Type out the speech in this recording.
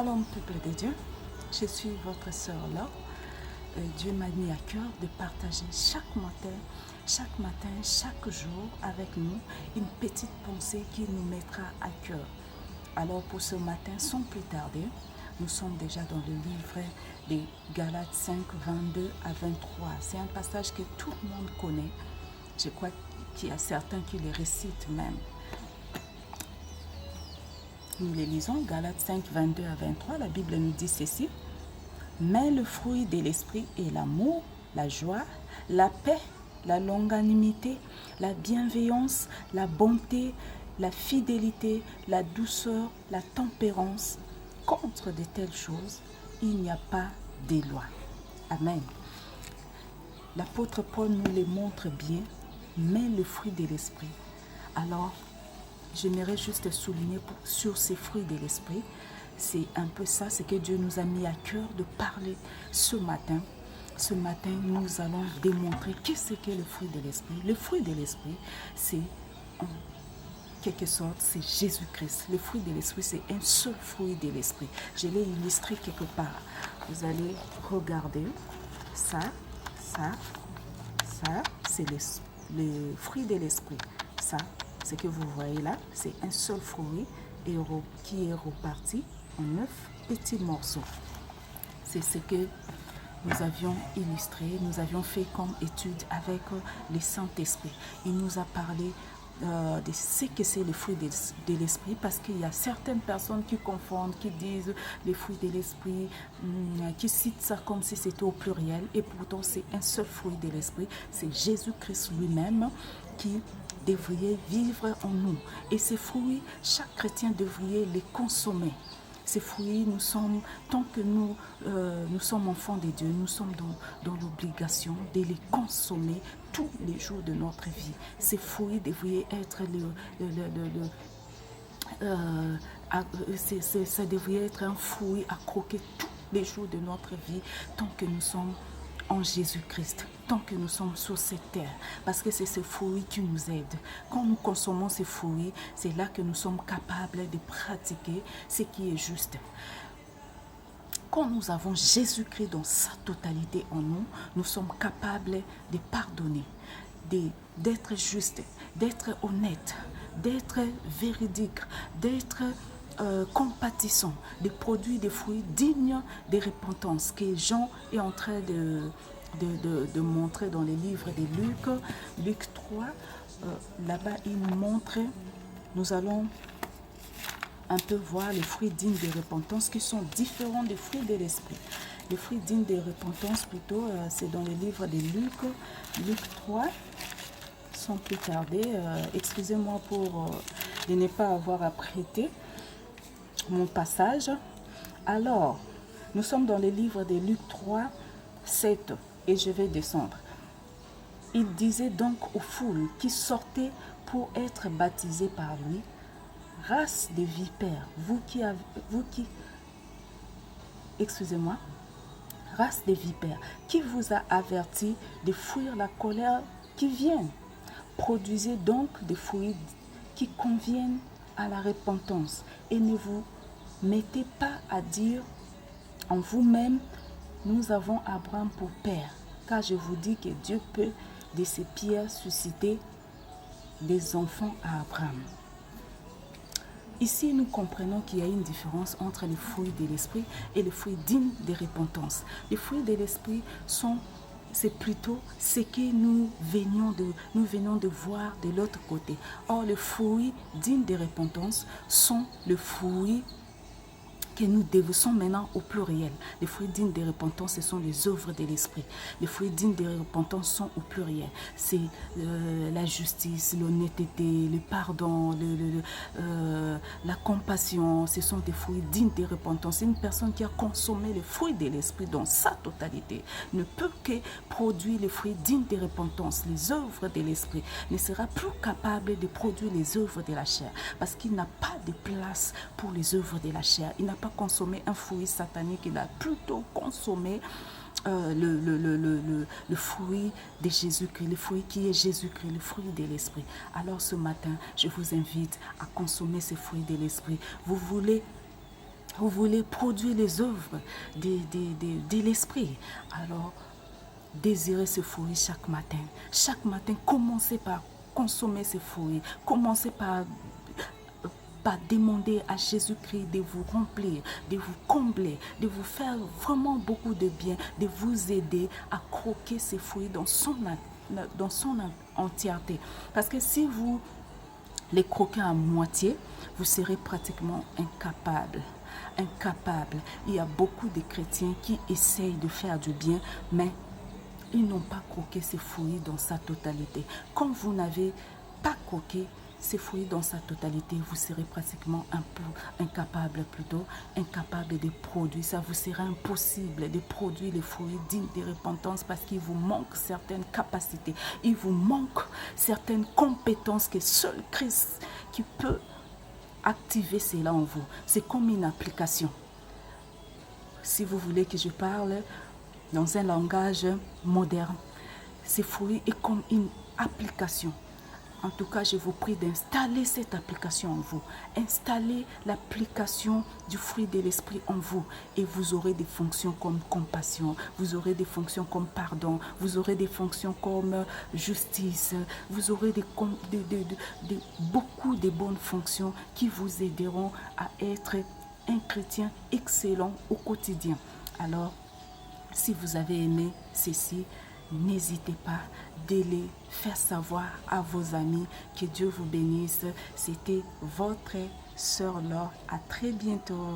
Shalom peuple de Dieu, je suis votre sœur Laure. Dieu m'a mis à cœur de partager chaque matin, chaque jour avec nous une petite pensée qui nous mettra à cœur. Alors pour ce matin, sans plus tarder, nous sommes déjà dans le livre des Galates 5, 22 à 23. C'est un passage que tout le monde connaît. Je crois qu'il y a certains qui le récitent même. Nous les lisons, Galates 5, 22 à 23, la Bible nous dit ceci. Mais le fruit de l'esprit est l'amour, la joie, la paix, la longanimité, la bienveillance, la bonté, la fidélité, la douceur, la tempérance. Contre de telles choses, il n'y a pas de loi. Amen. L'apôtre Paul nous les montre bien, mais le fruit de l'esprit. Alors, j'aimerais juste souligner sur ces fruits de l'esprit. C'est un peu ça, c'est que Dieu nous a mis à cœur de parler ce matin. Ce matin, nous allons démontrer qu'est-ce qu'est le fruit de l'esprit. Le fruit de l'esprit, c'est en quelque sorte, c'est Jésus-Christ. Le fruit de l'esprit, c'est un seul fruit de l'esprit. Je l'ai illustré quelque part. Vous allez regarder ça, c'est le fruit de l'esprit. Ça, ce que vous voyez là, c'est un seul fruit qui est reparti en 9 petits morceaux. C'est ce que nous avions illustré, nous avions fait comme étude avec le Saint-Esprit. Il nous a parlé de ce que c'est le fruit de l'esprit, parce qu'il y a certaines personnes qui confondent, qui disent les fruits de l'esprit, qui citent ça comme si c'était au pluriel, et pourtant c'est un seul fruit de l'esprit, c'est Jésus-Christ lui-même qui devrait vivre en nous. Et ces fruits, chaque chrétien devrait les consommer. Ces fruits, tant que nous sommes enfants de Dieu, nous sommes dans l'obligation de les consommer tous les jours de notre vie. Ces fruits devraient être ça devrait être un fruit à croquer tous les jours de notre vie, tant que nous sommes en Jésus-Christ, tant que nous sommes sur cette terre, parce que c'est ce fruit qui nous aide. Quand nous consommons ces fruits, c'est là que nous sommes capables de pratiquer ce qui est juste. Quand nous avons Jésus-Christ dans sa totalité en nous, nous sommes capables de pardonner, d'être juste, d'être honnête, d'être véridique, d'être compatissant, de produire des fruits dignes de repentance que Jean est en train de montrer dans les livres de Luc 3. Là-bas, il nous montre, nous allons un peu voir les fruits dignes de repentance qui sont différents des fruits de l'esprit. Les fruits dignes de repentance, plutôt, c'est dans le livre de Luc 3. Sans plus tarder, excusez-moi pour de ne pas avoir apprêté mon passage. Alors, nous sommes dans le livre de Luc 3, 7, et je vais descendre. Il disait donc aux foules qui sortaient pour être baptisées par lui, race de vipères, race de vipères, qui vous a averti de fuir la colère qui vient. Produisez donc des fruits qui conviennent à la repentance et ne vous mettez pas à dire en vous-même, nous avons Abraham pour père, car je vous dis que Dieu peut de ces pierres susciter des enfants à Abraham. Ici, nous comprenons qu'il y a une différence entre les fruits de l'esprit et les fruits dignes de repentance. Les fruits de l'esprit c'est plutôt ce que nous venons de voir de l'autre côté. Or, les fruits dignes de repentance sont les fruits que nous déversons maintenant au pluriel. Les fruits dignes de repentance, ce sont les œuvres de l'esprit. Les fruits dignes de repentance sont au pluriel. C'est la justice, l'honnêteté, le pardon, la compassion. Ce sont des fruits dignes de repentance. Une personne qui a consommé les fruits de l'esprit dans sa totalité ne peut que produire les fruits dignes de repentance. Les œuvres de l'esprit ne sera plus capable de produire les œuvres de la chair, parce qu'il n'a pas de place pour les œuvres de la chair. Il n'a pas consommé un fruit satanique, il a plutôt consommé le fruit de Jésus-Christ, le fruit qui est Jésus-Christ, le fruit de l'esprit. Alors ce matin, je vous invite à consommer ce fruit de l'esprit. Vous voulez Vous voulez produire les œuvres de l'esprit. Alors, désirez ce fruit chaque matin. Chaque matin, commencez par consommer ces fruits. Commencez par demander à Jésus-Christ de vous remplir, de vous combler, de vous faire vraiment beaucoup de bien, de vous aider à croquer ces fruits dans son entièreté. Parce que si vous les croquez à moitié, vous serez pratiquement incapable. Il y a beaucoup de chrétiens qui essayent de faire du bien, mais ils n'ont pas croqué ces fruits dans sa totalité. Quand vous n'avez pas croqué ces fruits dans sa totalité, vous serez pratiquement incapable de produire. Ça vous sera impossible de produire les fruits dignes de repentance parce qu'il vous manque certaines capacités. Il vous manque certaines compétences que seul Christ qui peut activer cela en vous. C'est comme une application. Si vous voulez que je parle dans un langage moderne, ces fruits est comme une application. En tout cas, je vous prie d'installer cette application en vous. Installez l'application du fruit de l'esprit en vous et vous aurez des fonctions comme compassion, vous aurez des fonctions comme pardon, vous aurez des fonctions comme justice, vous aurez beaucoup de bonnes fonctions qui vous aideront à être un chrétien excellent au quotidien. Alors, si vous avez aimé ceci, n'hésitez pas de les faire savoir à vos amis. Que Dieu vous bénisse. C'était votre sœur Laure. À très bientôt.